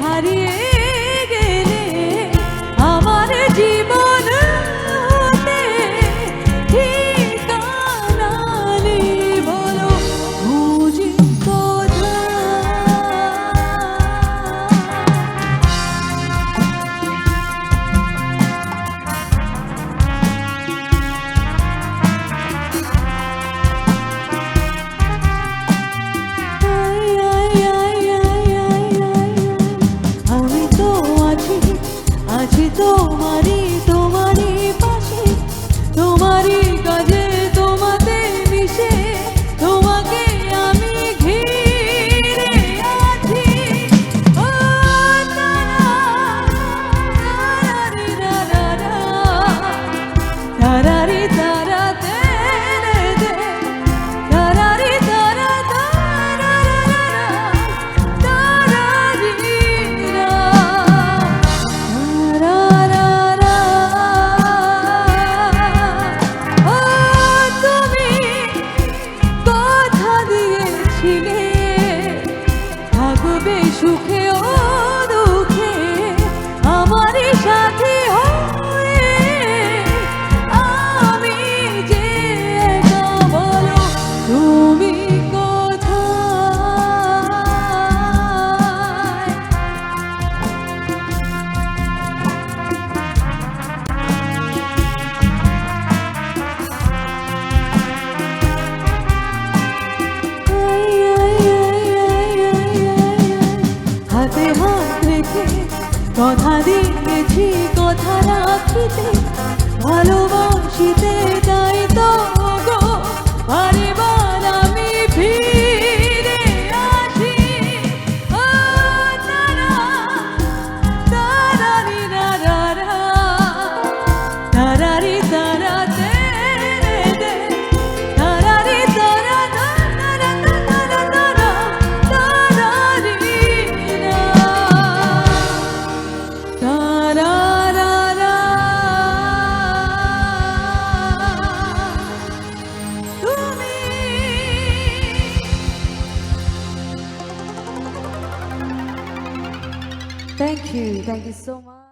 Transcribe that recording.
হারিয়ে গেলে আমার জীবন হতে ঠিকানা নেই, বলো খুঁজি আছি তোমারই তোমারই পাশে, তোমারই কাজে তোমাতে মিশে, তোমাকে আমি ঘিরে আছি। ও তারা তারারি তারা তারারি তারা তেরে দে তারারি তারা সুখে ও দুঃখে আমারই সাথী হয়ে আমি যে একা, বলো তুমি কোথায়? হাতে হাত রেখে কথা দিয়েছি কথা রাখিতে, ভালোবাসিতে তাই তো গো বারেবার আমি ফিরে আসি। ও তারা তারারি তারা তারারি তারা তেরে দে তারারি তারা তারা তারা তারা তারারি Thank you so much.